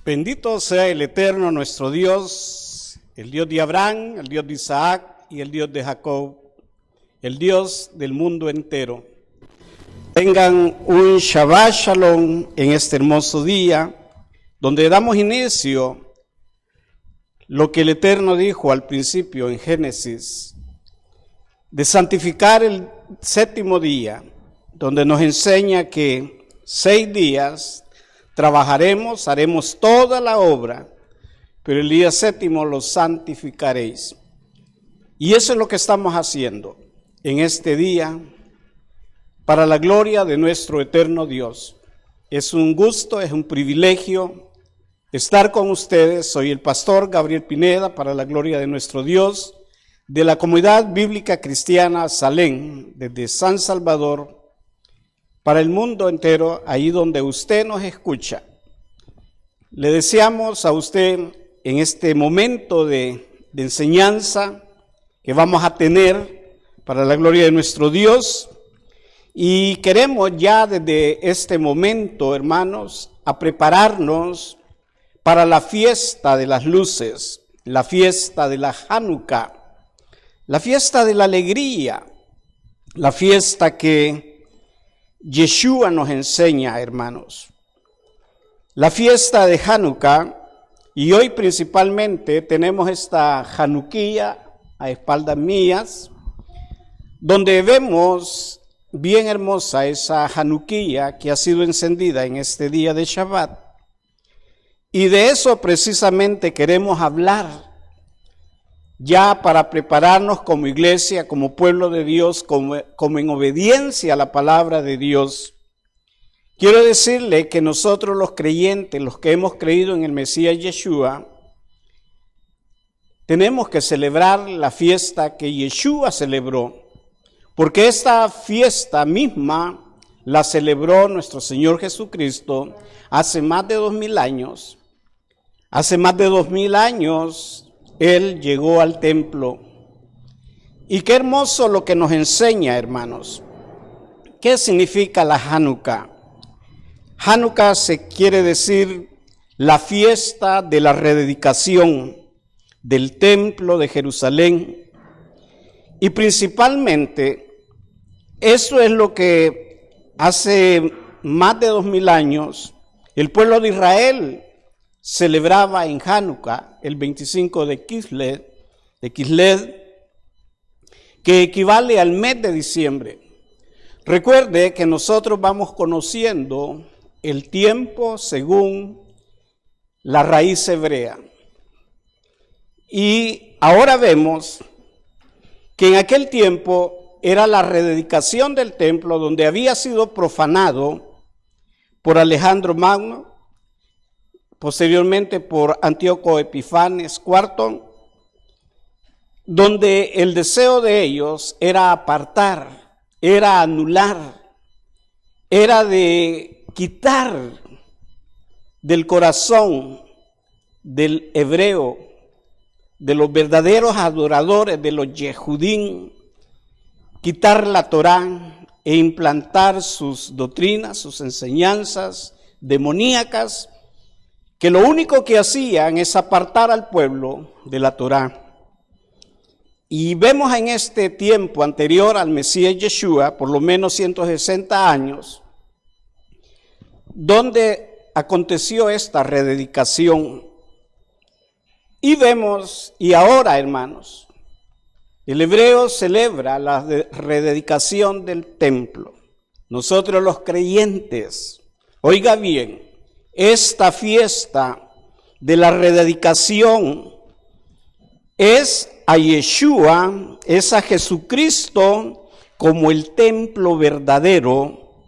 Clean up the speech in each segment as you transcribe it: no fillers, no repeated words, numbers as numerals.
Bendito sea el Eterno nuestro Dios, el Dios de Abraham, el Dios de Isaac y el Dios de Jacob, el Dios del mundo entero. Tengan un Shabbat Shalom en este hermoso día, donde damos inicio lo que el Eterno dijo al principio en Génesis, de santificar el séptimo día, donde nos enseña que 6 días trabajaremos, haremos toda la obra, pero el día séptimo lo santificaréis. Y eso es lo que estamos haciendo en este día, para la gloria de nuestro eterno Dios. Es un gusto, es un privilegio estar con ustedes. Soy el pastor Gabriel Pineda, para la gloria de nuestro Dios, de la Comunidad Bíblica Cristiana Salem, desde San Salvador, para el mundo entero, ahí donde usted nos escucha. Le deseamos a usted en este momento de enseñanza que vamos a tener para la gloria de nuestro Dios, y queremos ya desde este momento, hermanos, a prepararnos para la fiesta de las luces, la fiesta de la Hanukkah, la fiesta de la alegría, la fiesta que Yeshua nos enseña, hermanos. La fiesta de Hanukkah, y hoy principalmente tenemos esta Hanukkah a espaldas mías, donde vemos bien hermosa esa Hanukkah que ha sido encendida en este día de Shabbat. Y de eso precisamente queremos hablar, ya para prepararnos como iglesia, como pueblo de Dios, como en obediencia a la palabra de Dios. Quiero decirle que nosotros los creyentes, los que hemos creído en el Mesías Yeshua, tenemos que celebrar la fiesta que Yeshua celebró, porque esta fiesta misma la celebró nuestro Señor Jesucristo hace más de 2000 años. Hace más de 2000 años Él llegó al templo. Y qué hermoso lo que nos enseña, hermanos. ¿Qué significa la Hanukkah? Hanukkah se quiere decir la fiesta de la rededicación del templo de Jerusalén. Y principalmente, eso es lo que hace más de 2000 años el pueblo de Israel celebraba en Hanukkah, el 25 de Kislev, que equivale al mes de diciembre. Recuerde que nosotros vamos conociendo el tiempo según la raíz hebrea. Y ahora vemos que en aquel tiempo era la rededicación del templo, donde había sido profanado por Alejandro Magno, posteriormente por Antíoco Epifanes IV, donde el deseo de ellos era apartar, era anular, era de quitar del corazón del hebreo, de los verdaderos adoradores, de los Yehudín, quitar la Torá e implantar sus doctrinas, sus enseñanzas demoníacas, que lo único que hacían es apartar al pueblo de la Torá. Y vemos en este tiempo anterior al Mesías Yeshua, por lo menos 160 años, donde aconteció esta rededicación. Y vemos, y ahora, hermanos, el hebreo celebra la rededicación del templo. Nosotros los creyentes, oiga bien, esta fiesta de la rededicación es a Yeshua, es a Jesucristo como el templo verdadero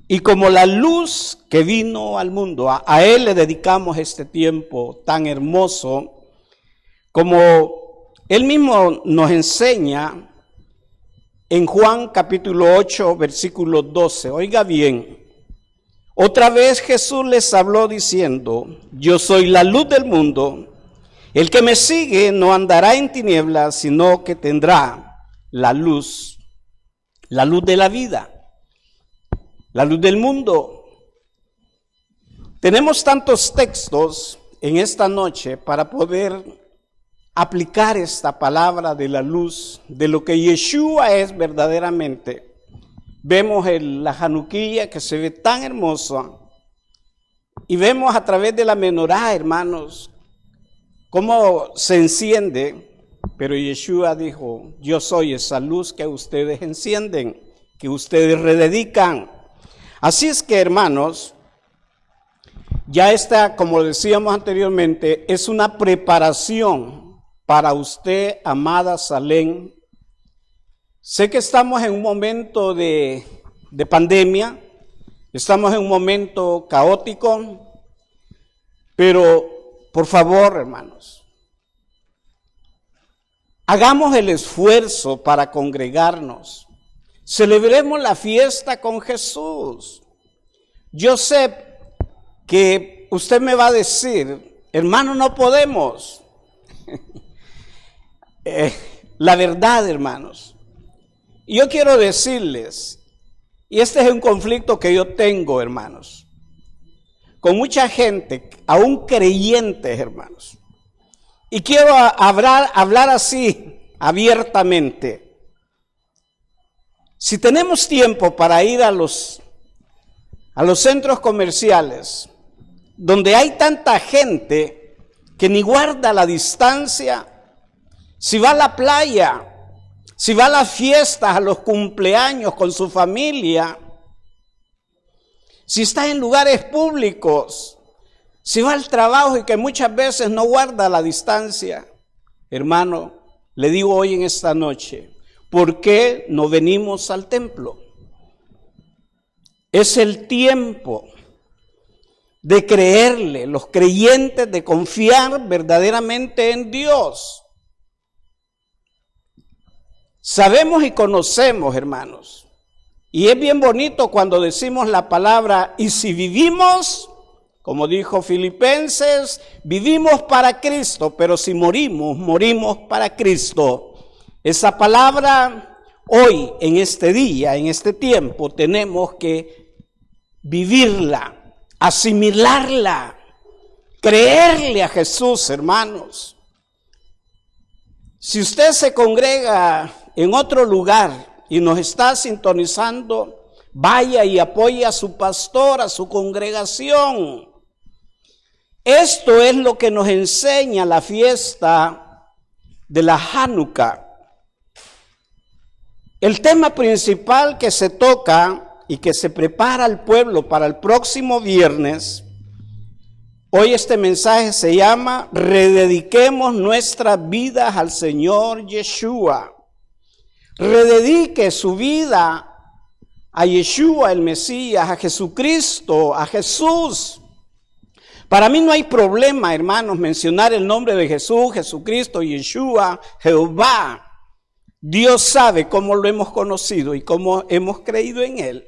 y como la luz que vino al mundo. A Él le dedicamos este tiempo tan hermoso, como Él mismo nos enseña en Juan capítulo 8, versículo 12. Oiga bien. Otra vez Jesús les habló diciendo: yo soy la luz del mundo. El que me sigue no andará en tinieblas, sino que tendrá la luz de la vida, la luz del mundo. Tenemos tantos textos en esta noche para poder aplicar esta palabra de la luz, de lo que Yeshua es verdaderamente. Vemos la Hanukkah que se ve tan hermosa y vemos a través de la menorá, hermanos, cómo se enciende, pero Yeshua dijo, yo soy esa luz que ustedes encienden, que ustedes rededican. Así es que, hermanos, ya está, como decíamos anteriormente, es una preparación para usted, amada Salem. Sé que estamos en un momento de pandemia, estamos en un momento caótico, pero por favor, hermanos, hagamos el esfuerzo para congregarnos. Celebremos la fiesta con Jesús. Yo sé que usted me va a decir, hermano, no podemos. La verdad, hermanos, yo quiero decirles, y este es un conflicto que yo tengo, hermanos, con mucha gente, aún creyentes, hermanos, y quiero hablar así, abiertamente. Si tenemos tiempo para ir a los centros comerciales, donde hay tanta gente que ni guarda la distancia, si va a la playa, si va a las fiestas, a los cumpleaños con su familia, si está en lugares públicos, si va al trabajo y que muchas veces no guarda la distancia, hermano, le digo hoy en esta noche, ¿por qué no venimos al templo? Es el tiempo de creerle, los creyentes, de confiar verdaderamente en Dios. Sabemos y conocemos, hermanos, y es bien bonito cuando decimos la palabra, y si vivimos, como dijo Filipenses, vivimos para Cristo, pero si morimos, morimos para Cristo. Esa palabra hoy, en este día, en este tiempo, tenemos que vivirla, asimilarla, creerle a Jesús, hermanos. Si usted se congrega en otro lugar y nos está sintonizando, vaya y apoye a su pastor, a su congregación. Esto es lo que nos enseña la fiesta de la Hanukkah. El tema principal que se toca y que se prepara al pueblo para el próximo viernes, hoy este mensaje se llama redediquemos nuestras vidas al Señor Yeshua. Rededique su vida a Yeshua el Mesías, a Jesucristo, a Jesús. Para mí no hay problema, hermanos, mencionar el nombre de Jesús, Jesucristo, Yeshua, Jehová. Dios sabe cómo lo hemos conocido y cómo hemos creído en Él.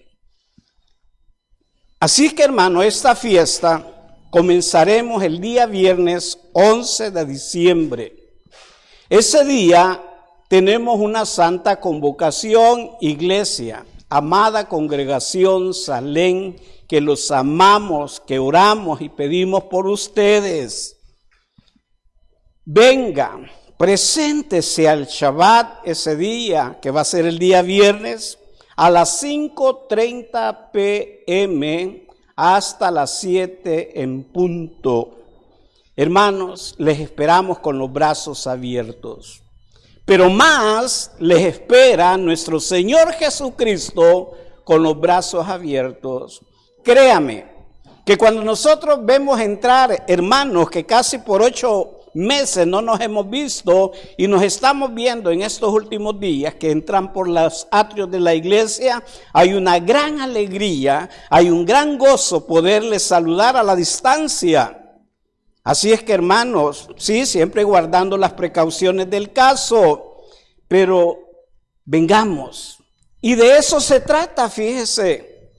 Así que, hermano, esta fiesta comenzaremos el día viernes 11 de diciembre. Ese día tenemos una santa convocación, iglesia, amada congregación Salem, que los amamos, que oramos y pedimos por ustedes. Venga, preséntese al Shabbat ese día, que va a ser el día viernes, a las 5:30 p.m. hasta las 7 en punto. Hermanos, les esperamos con los brazos abiertos. Pero más les espera nuestro Señor Jesucristo con los brazos abiertos. Créame, que cuando nosotros vemos entrar hermanos que casi por 8 meses no nos hemos visto y nos estamos viendo en estos últimos días que entran por los atrios de la iglesia, hay una gran alegría, hay un gran gozo poderles saludar a la distancia. Así es que, hermanos, sí, siempre guardando las precauciones del caso, pero vengamos. Y de eso se trata, fíjese,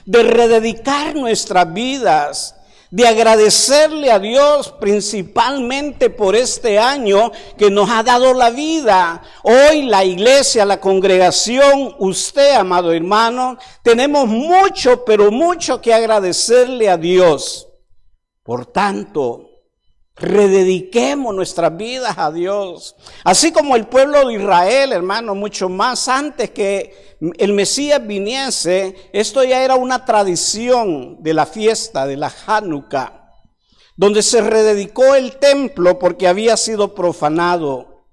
de rededicar nuestras vidas, de agradecerle a Dios principalmente por este año que nos ha dado la vida. Hoy la iglesia, la congregación, usted, amado hermano, tenemos mucho, pero mucho que agradecerle a Dios. Por tanto, redediquemos nuestras vidas a Dios. Así como el pueblo de Israel, hermano, mucho más antes que el Mesías viniese, esto ya era una tradición de la fiesta de la Hanukkah, donde se rededicó el templo porque había sido profanado.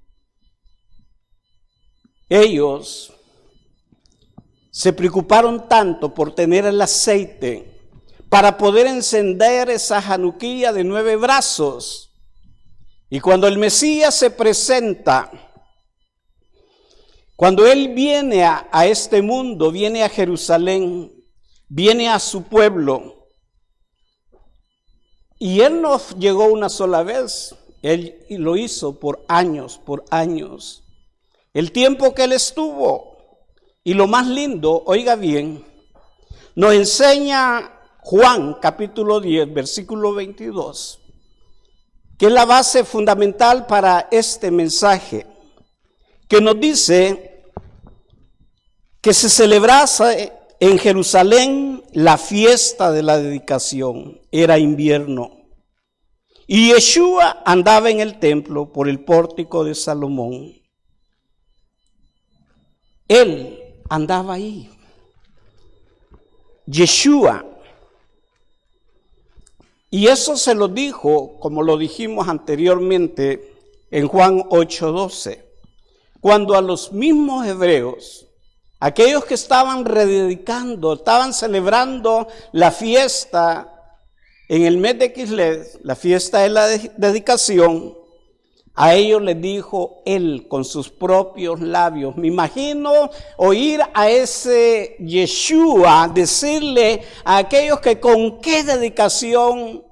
Ellos se preocuparon tanto por tener el aceite para poder encender esa januquilla de 9 brazos. Y cuando el Mesías se presenta, cuando Él viene a este mundo, viene a Jerusalén, viene a su pueblo, y Él no llegó una sola vez, Él lo hizo por años, el tiempo que Él estuvo. Y lo más lindo, oiga bien, nos enseña Juan capítulo 10, versículo 22, que es la base fundamental para este mensaje, que nos dice que se celebrase en Jerusalén la fiesta de la dedicación. Era invierno. Y Yeshua andaba en el templo por el pórtico de Salomón. Él andaba ahí. Yeshua. Y eso se lo dijo, como lo dijimos anteriormente, en Juan 8:12, cuando a los mismos hebreos, aquellos que estaban rededicando, estaban celebrando la fiesta en el mes de Kislev, la fiesta de la dedicación, a ellos les dijo Él con sus propios labios. Me imagino oír a ese Yeshua decirle a aquellos que con qué dedicación,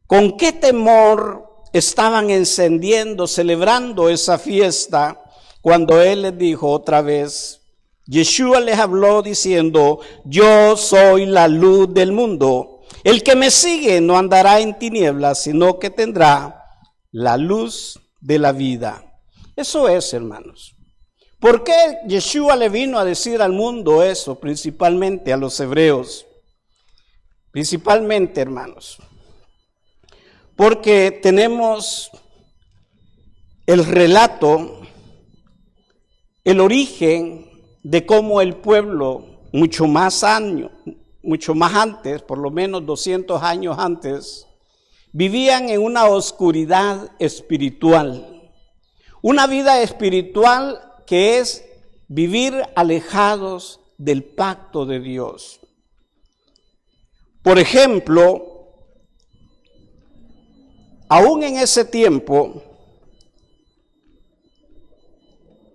con qué temor estaban encendiendo, celebrando esa fiesta, cuando Él les dijo otra vez, Yeshua les habló diciendo, yo soy la luz del mundo. El que me sigue no andará en tinieblas, sino que tendrá la luz de la vida. Eso es, hermanos. ¿Por qué Yeshua le vino a decir al mundo eso? Principalmente a los hebreos. Principalmente, hermanos. Porque tenemos el relato, el origen de cómo el pueblo, mucho más antes, por lo menos 200 años antes, vivían en una oscuridad espiritual. Una vida espiritual que es vivir alejados del pacto de Dios. Por ejemplo, aún en ese tiempo,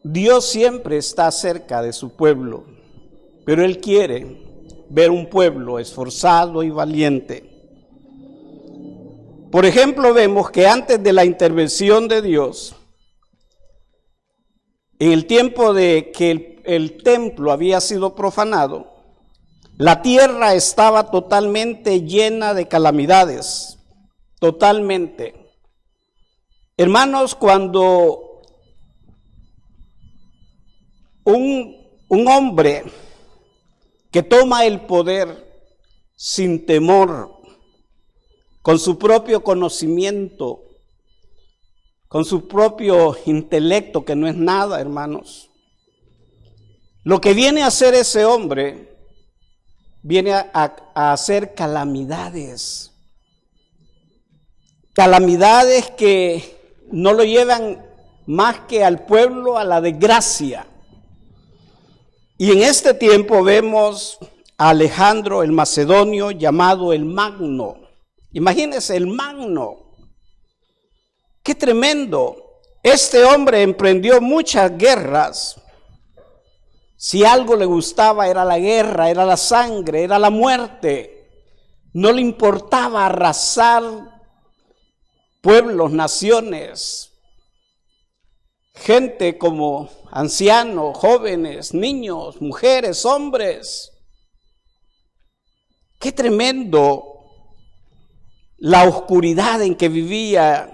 Dios siempre está cerca de su pueblo, pero Él quiere ver un pueblo esforzado y valiente. Por ejemplo, vemos que antes de la intervención de Dios, en el tiempo de que el templo había sido profanado, la tierra estaba totalmente llena de calamidades, totalmente. Hermanos, cuando un hombre que toma el poder sin temor, con su propio conocimiento, con su propio intelecto, que no es nada, hermanos. Lo que viene a hacer ese hombre, viene a hacer calamidades. Calamidades que no lo llevan más que al pueblo a la desgracia. Y en este tiempo vemos a Alejandro el Macedonio, llamado el Magno. Imagínense, el Magno. ¡Qué tremendo! Este hombre emprendió muchas guerras. Si algo le gustaba era la guerra, era la sangre, era la muerte. No le importaba arrasar pueblos, naciones, gente como ancianos, jóvenes, niños, mujeres, hombres. ¡Qué tremendo! la oscuridad en que vivía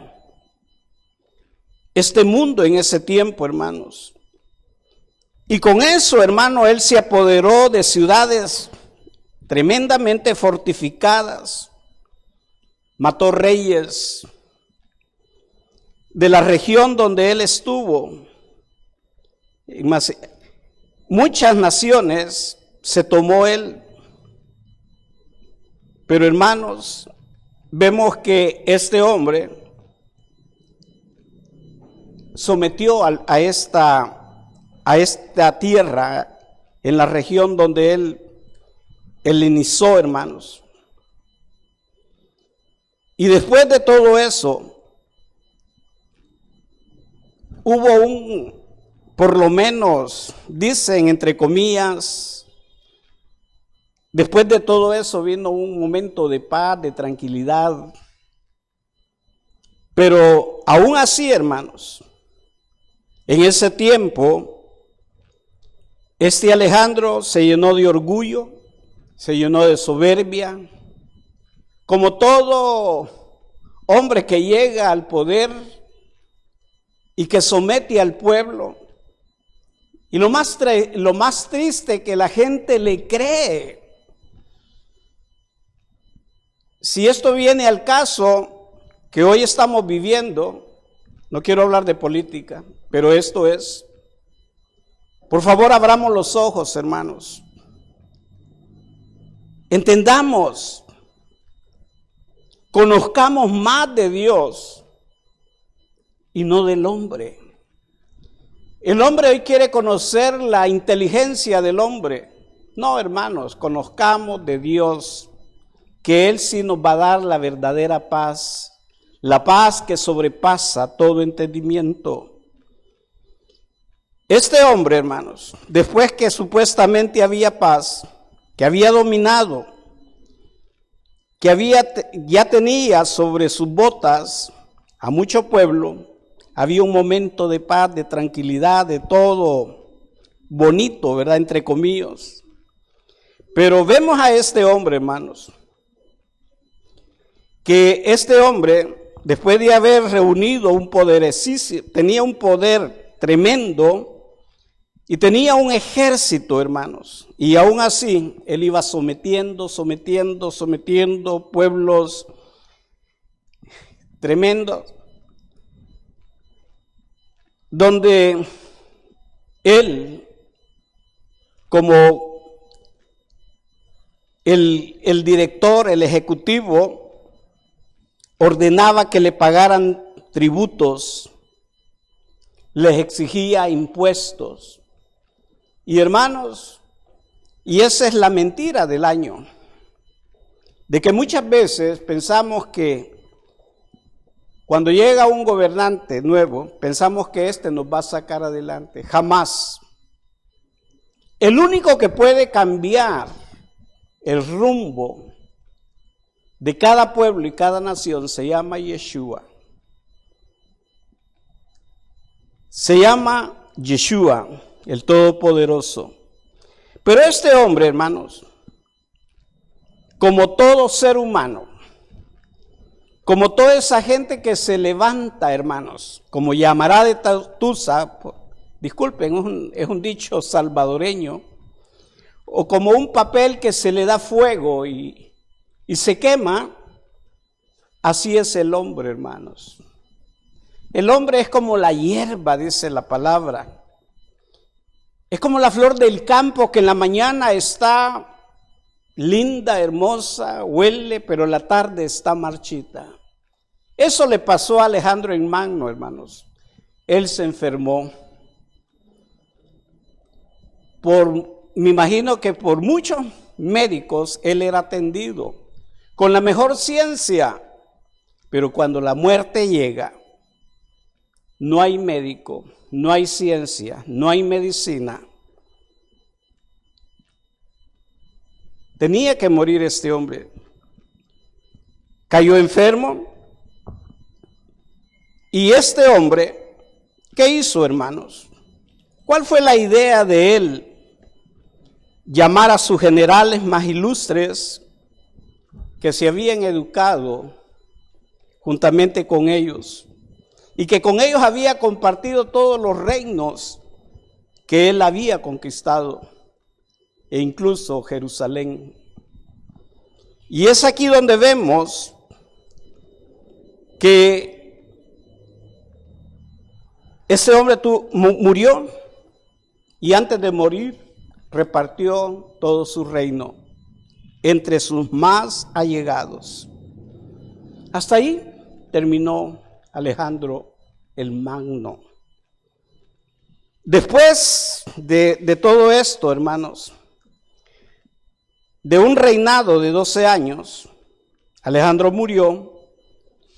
este mundo en ese tiempo, hermanos. Y con eso, hermano, él se apoderó de ciudades tremendamente fortificadas, mató reyes de la región donde él estuvo. Muchas naciones se tomó él. Pero hermanos, vemos que este hombre sometió a esta tierra en la región donde él helenizó, hermanos. Y después de todo eso, hubo por lo menos, dicen entre comillas, después de todo eso vino un momento de paz, de tranquilidad. Pero aún así, hermanos, en ese tiempo, este Alejandro se llenó de orgullo, se llenó de soberbia, como todo hombre que llega al poder y que somete al pueblo. Y lo más triste que la gente le cree. Si esto viene al caso que hoy estamos viviendo, no quiero hablar de política, pero esto es, por favor abramos los ojos, hermanos. Entendamos, conozcamos más de Dios y no del hombre. El hombre hoy quiere conocer la inteligencia del hombre. No, hermanos, conozcamos de Dios, que Él sí nos va a dar la verdadera paz, la paz que sobrepasa todo entendimiento. Este hombre, hermanos, después que supuestamente había paz, que había dominado, que ya tenía sobre sus botas a mucho pueblo, había un momento de paz, de tranquilidad, de todo bonito, ¿verdad? Entre comillas. Pero vemos a este hombre, hermanos, que este hombre, después de haber reunido un poderosísimo, tenía un poder tremendo y tenía un ejército, hermanos, y aún así él iba sometiendo pueblos tremendos, donde él, como el director, el ejecutivo, ordenaba que le pagaran tributos, les exigía impuestos. Y hermanos, y esa es la mentira del año, de que muchas veces pensamos que cuando llega un gobernante nuevo, pensamos que este nos va a sacar adelante. Jamás. El único que puede cambiar el rumbo de cada pueblo y cada nación se llama Yeshua. Se llama Yeshua, el Todopoderoso. Pero este hombre, hermanos, como todo ser humano, como toda esa gente que se levanta, hermanos, como llamará de Tusa, disculpen, es un dicho salvadoreño, o como un papel que se le da fuego y se quema, así es el hombre, hermanos. El hombre es como la hierba, dice la palabra. Es como la flor del campo que en la mañana está linda, hermosa, huele, pero la tarde está marchita. Eso le pasó a Alejandro en Magno, hermanos. Él se enfermó. Me imagino que por muchos médicos él era atendido con la mejor ciencia, pero cuando la muerte llega, no hay médico, no hay ciencia, no hay medicina. Tenía que morir este hombre. Cayó enfermo. Y este hombre, ¿qué hizo, hermanos? ¿Cuál fue la idea de él? Llamar a sus generales más ilustres que se habían educado juntamente con ellos, y que con ellos había compartido todos los reinos que él había conquistado, e incluso Jerusalén. Y es aquí donde vemos que ese hombre murió, y antes de morir repartió todo su reino entre sus más allegados. Hasta ahí terminó Alejandro el Magno. Después de todo esto, hermanos, de un reinado de 12 años, Alejandro murió.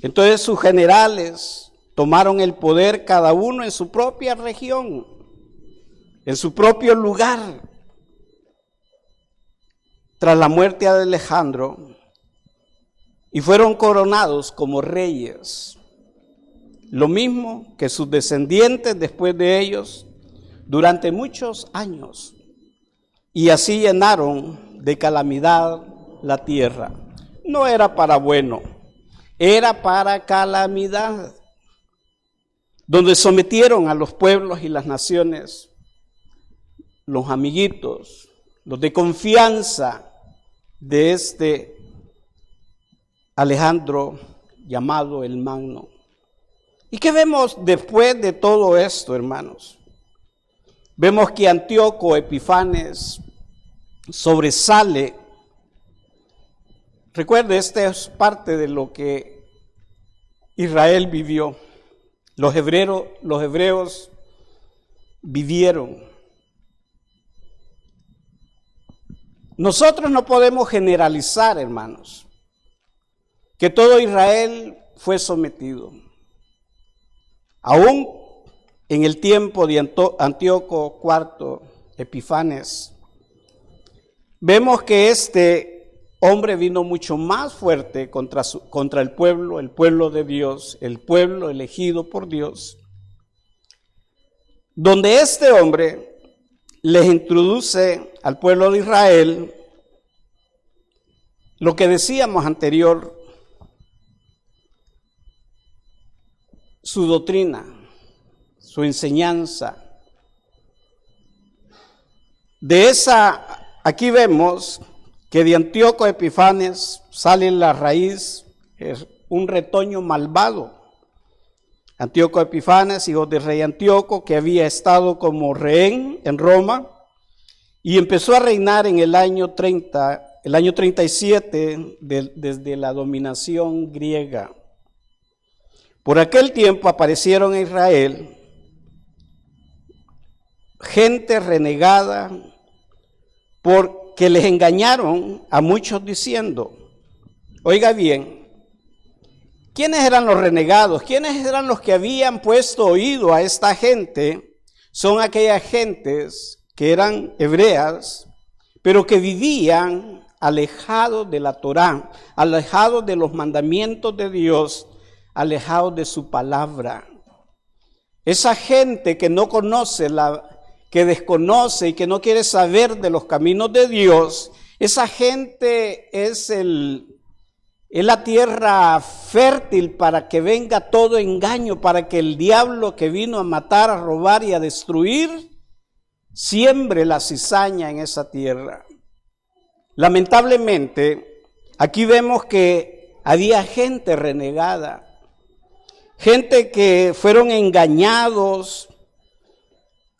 Entonces sus generales tomaron el poder, cada uno en su propia región, en su propio lugar. Tras la muerte de Alejandro, y fueron coronados como reyes, lo mismo que sus descendientes después de ellos, durante muchos años, y así llenaron de calamidad la tierra. No era para bueno, era para calamidad, donde sometieron a los pueblos y las naciones, los amiguitos, los de confianza de este Alejandro llamado el Magno. ¿Y qué vemos después de todo esto, hermanos? Vemos que Antíoco Epifanes sobresale. Recuerde, esta es parte de lo que Israel vivió. Los hebreos vivieron. Nosotros no podemos generalizar, hermanos, que todo Israel fue sometido. Aún en el tiempo de Antíoco IV Epifanes, vemos que este hombre vino mucho más fuerte contra el pueblo de Dios, el pueblo elegido por Dios, donde este hombre les introduce al pueblo de Israel lo que decíamos anterior, su doctrina, su enseñanza. Aquí vemos que de Antíoco Epifanes sale la raíz, es un retoño malvado. Antíoco Epifanes, hijo del rey Antíoco, que había estado como rehén en Roma, y empezó a reinar en el año 37 desde la dominación griega. Por aquel tiempo aparecieron en Israel gente renegada, porque les engañaron a muchos diciendo, oiga bien, ¿quiénes eran los renegados? ¿Quiénes eran los que habían puesto oído a esta gente? Son aquellas gentes que eran hebreas, pero que vivían alejados de la Torá, alejados de los mandamientos de Dios, alejados de su palabra. Esa gente que no conoce, que desconoce y que no quiere saber de los caminos de Dios, esa gente es la tierra fértil para que venga todo engaño, para que el diablo que vino a matar, a robar y a destruir, siembre la cizaña en esa tierra. Lamentablemente, aquí vemos que había gente renegada, gente que fueron engañados,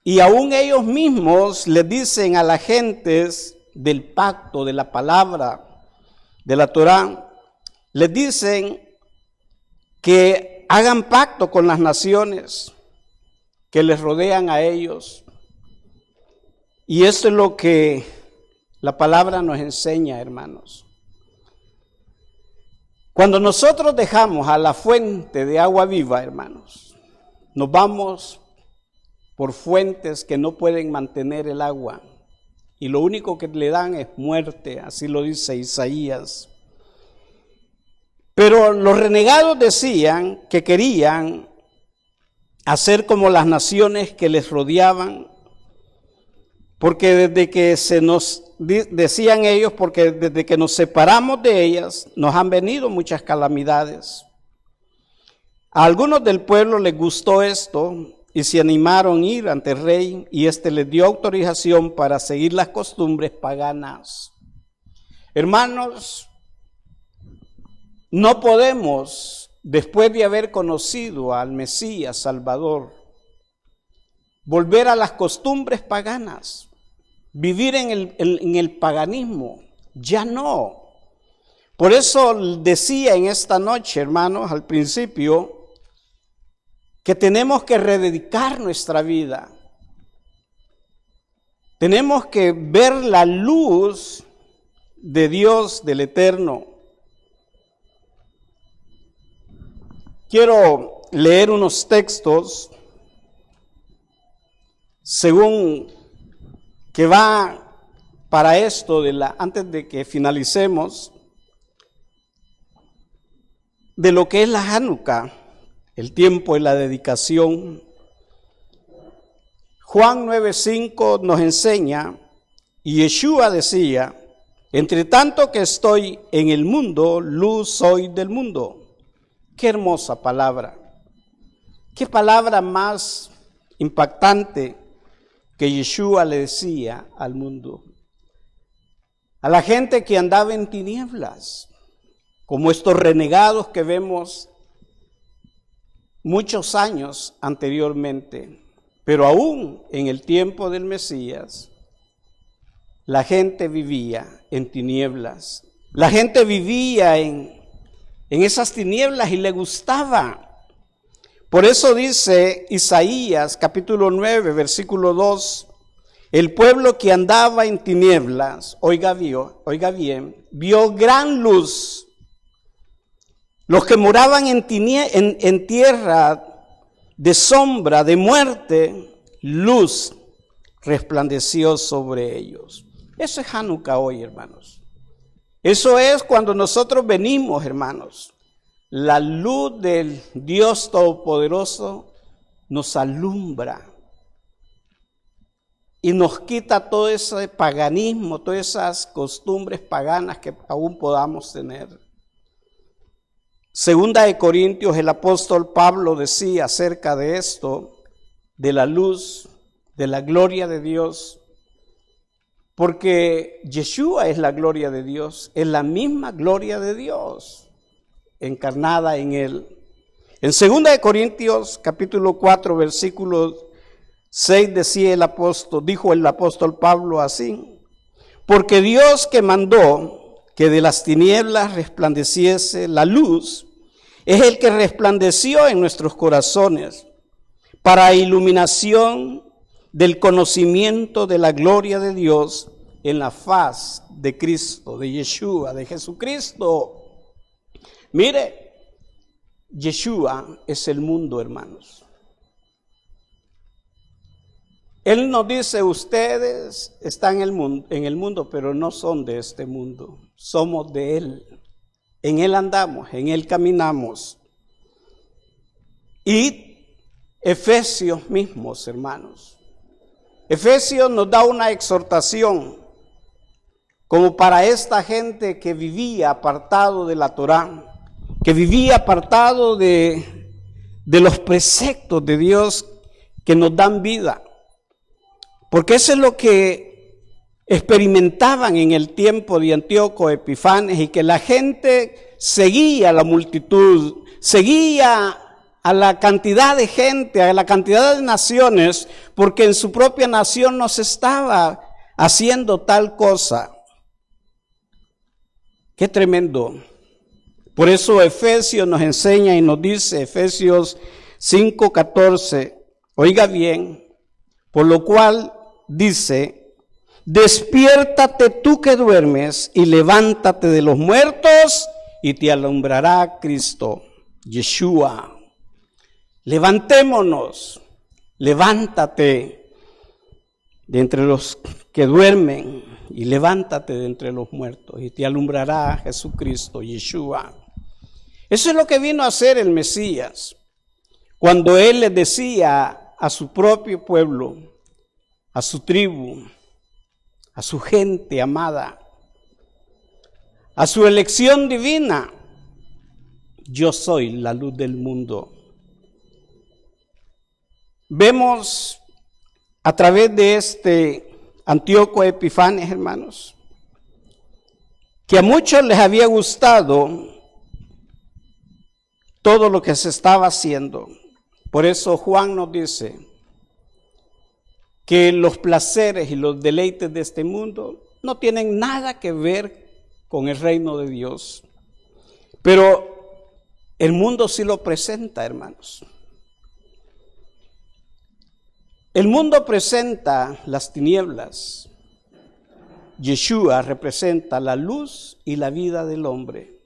y aún ellos mismos les dicen a las gentes del pacto, de la palabra, de la Torá, les dicen que hagan pacto con las naciones que les rodean a ellos. Y eso es lo que la palabra nos enseña, hermanos. Cuando nosotros dejamos a la fuente de agua viva, hermanos, nos vamos por fuentes que no pueden mantener el agua, y lo único que le dan es muerte, así lo dice Isaías. Pero los renegados decían que querían hacer como las naciones que les rodeaban, porque desde que decían ellos, porque desde que nos separamos de ellas, nos han venido muchas calamidades. A algunos del pueblo les gustó esto y se animaron a ir ante el rey, y éste les dio autorización para seguir las costumbres paganas. Hermanos, no podemos, después de haber conocido al Mesías Salvador, volver a las costumbres paganas, vivir en el paganismo. Ya no. Por eso decía en esta noche, hermanos, al principio, que tenemos que rededicar nuestra vida. Tenemos que ver la luz de Dios, del Eterno. Quiero leer unos textos según que va para esto, antes de que finalicemos, de lo que es la Hanukkah, el tiempo de la dedicación. Juan 9:5 nos enseña, y Yeshua decía: entre tanto que estoy en el mundo, luz soy del mundo. Qué hermosa palabra. Qué palabra más impactante que Yeshua le decía al mundo. A la gente que andaba en tinieblas, como estos renegados que vemos muchos años anteriormente, pero aún en el tiempo del Mesías, la gente vivía en tinieblas. La gente vivía en esas tinieblas y le gustaba. Por eso dice Isaías capítulo 9, versículo 2, el pueblo que andaba en tinieblas, oiga bien, vio gran luz. Los que moraban en tierra de sombra, de muerte, luz resplandeció sobre ellos. Eso es Hanukkah hoy, hermanos. Eso es cuando nosotros venimos, hermanos. La luz del Dios Todopoderoso nos alumbra y nos quita todo ese paganismo, todas esas costumbres paganas que aún podamos tener. Segunda de Corintios, el apóstol Pablo decía acerca de esto, de la luz, de la gloria de Dios, porque Yeshua es la gloria de Dios, es la misma gloria de Dios encarnada en él. En segunda de Corintios, capítulo 4, versículo 6, dijo el apóstol Pablo así: porque Dios que mandó que de las tinieblas resplandeciese la luz, es el que resplandeció en nuestros corazones para iluminación del conocimiento de la gloria de Dios en la faz de Cristo, de Yeshua, de Jesucristo. Mire, Yeshua es el mundo, hermanos. Él nos dice, ustedes están en el mundo, pero no son de este mundo. Somos de Él. En Él andamos, en Él caminamos. Y Efesios mismos, hermanos. Efesios nos da una exhortación como para esta gente que vivía apartado de la Torá, que vivía apartado de los preceptos de Dios que nos dan vida. Porque eso es lo que experimentaban en el tiempo de Antíoco Epifanes, y que la gente seguía a la multitud, seguía a la cantidad de gente, a la cantidad de naciones, porque en su propia nación no se estaba haciendo tal cosa. Qué tremendo. Por eso Efesios nos enseña y nos dice, Efesios 5:14, oiga bien, por lo cual dice, despiértate tú que duermes y levántate de los muertos y te alumbrará Cristo, Yeshua. Levantémonos, levántate de entre los que duermen y levántate de entre los muertos y te alumbrará Jesucristo, Yeshua. Eso es lo que vino a hacer el Mesías, cuando Él les decía a su propio pueblo, a su tribu, a su gente amada, a su elección divina, yo soy la luz del mundo. vemos a través de este Antíoco Epifanes, hermanos, que a muchos les había gustado todo lo que se estaba haciendo. Por eso Juan nos dice que los placeres y los deleites de este mundo no tienen nada que ver con el reino de Dios. Pero el mundo sí lo presenta, hermanos. El mundo presenta las tinieblas. Yeshua representa la luz y la vida del hombre.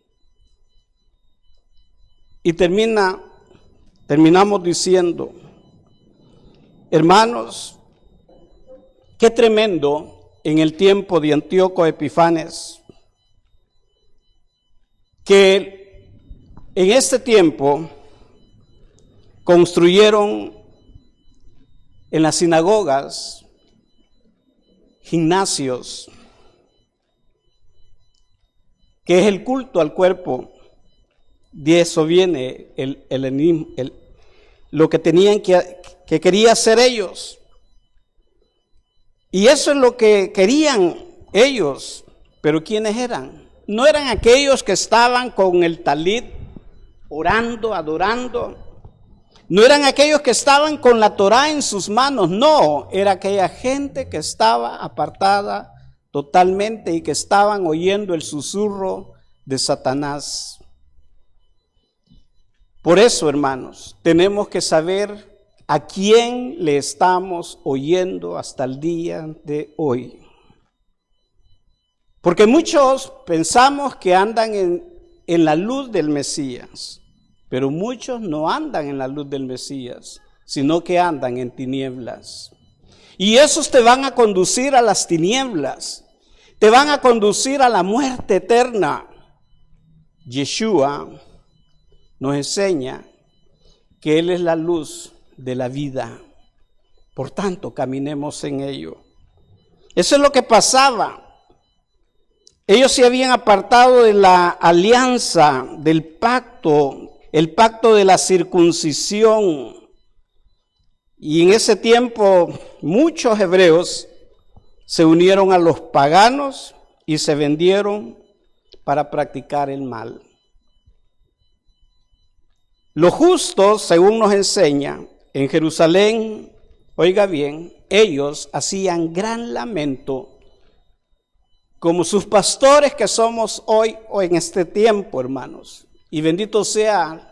Y terminamos diciendo, hermanos, qué tremendo en el tiempo de Antíoco Epifanes, que en este tiempo construyeron en las sinagogas gimnasios, que es el culto al cuerpo. De eso viene lo que tenían que quería hacer ellos. Y eso es lo que querían ellos. Pero ¿quiénes eran? No eran aquellos que estaban con el talit orando, adorando. No eran aquellos que estaban con la Torá en sus manos. No, era aquella gente que estaba apartada totalmente y que estaban oyendo el susurro de Satanás. Por eso, hermanos, tenemos que saber a quién le estamos oyendo hasta el día de hoy. Porque muchos pensamos que andan en la luz del Mesías, pero muchos no andan en la luz del Mesías, sino que andan en tinieblas. Y esos te van a conducir a las tinieblas, te van a conducir a la muerte eterna. Yeshua nos enseña que Él es la luz de la vida. Por tanto, caminemos en ello. Eso es lo que pasaba. Ellos se habían apartado de la alianza, del pacto, el pacto de la circuncisión. Y en ese tiempo muchos hebreos se unieron a los paganos y se vendieron para practicar el mal. Los justos, según nos enseña, en Jerusalén, oiga bien, ellos hacían gran lamento, como sus pastores que somos hoy o en este tiempo, hermanos. Y bendito sea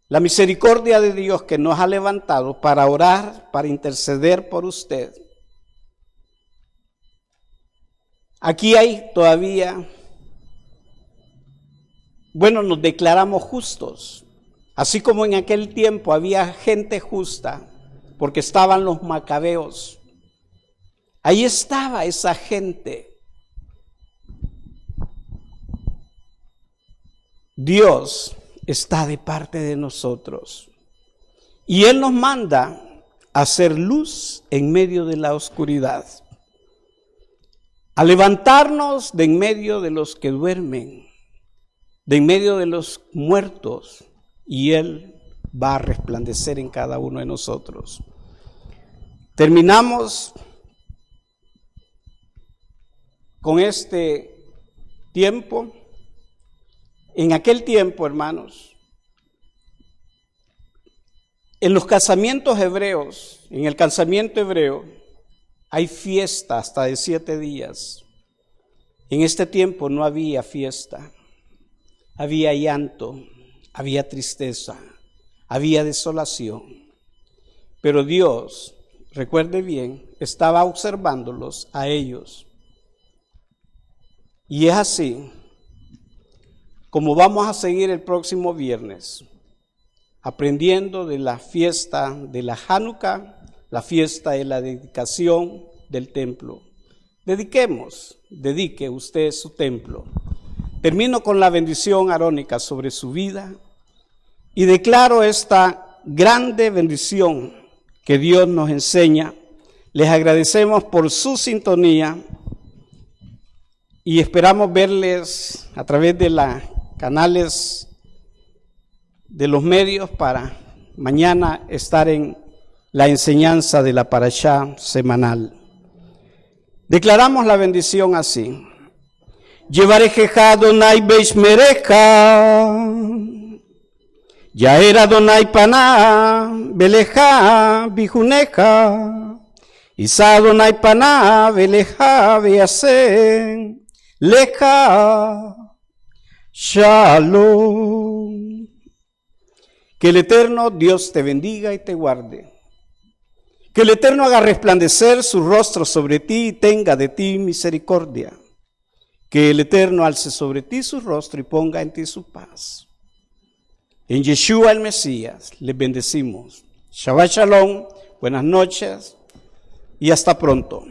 la misericordia de Dios que nos ha levantado para orar, para interceder por usted. Aquí hay todavía, nos declaramos justos. Así como en aquel tiempo había gente justa, porque estaban los macabeos. Ahí estaba esa gente. Dios está de parte de nosotros. Y Él nos manda a hacer luz en medio de la oscuridad. A levantarnos de en medio de los que duermen, de en medio de los muertos. Y Él va a resplandecer en cada uno de nosotros. Terminamos con este tiempo. En aquel tiempo, hermanos, en los casamientos hebreos, en el casamiento hebreo, hay fiesta hasta de 7 días. En este tiempo no había fiesta, había llanto. Había tristeza, había desolación, pero Dios, recuerde bien, estaba observándolos a ellos. Y es así como vamos a seguir el próximo viernes, aprendiendo de la fiesta de la Hanukkah, la fiesta de la dedicación del templo. Dedique usted su templo. Termino con la bendición arónica sobre su vida y declaro esta grande bendición que Dios nos enseña. Les agradecemos por su sintonía y esperamos verles a través de los canales de los medios para mañana estar en la enseñanza de la parashá semanal. Declaramos la bendición así. Yevarejeja Adonai beishmereja, Yaera Adonai paná, beleja bijuneja, Isa Adonai paná, beleja beasen, leja, shalom. Que el eterno Dios te bendiga y te guarde. Que el eterno haga resplandecer su rostro sobre ti y tenga de ti misericordia. Que el eterno alce sobre ti su rostro y ponga en ti su paz. En Yeshua el Mesías les bendecimos. Shabbat Shalom, buenas noches y hasta pronto.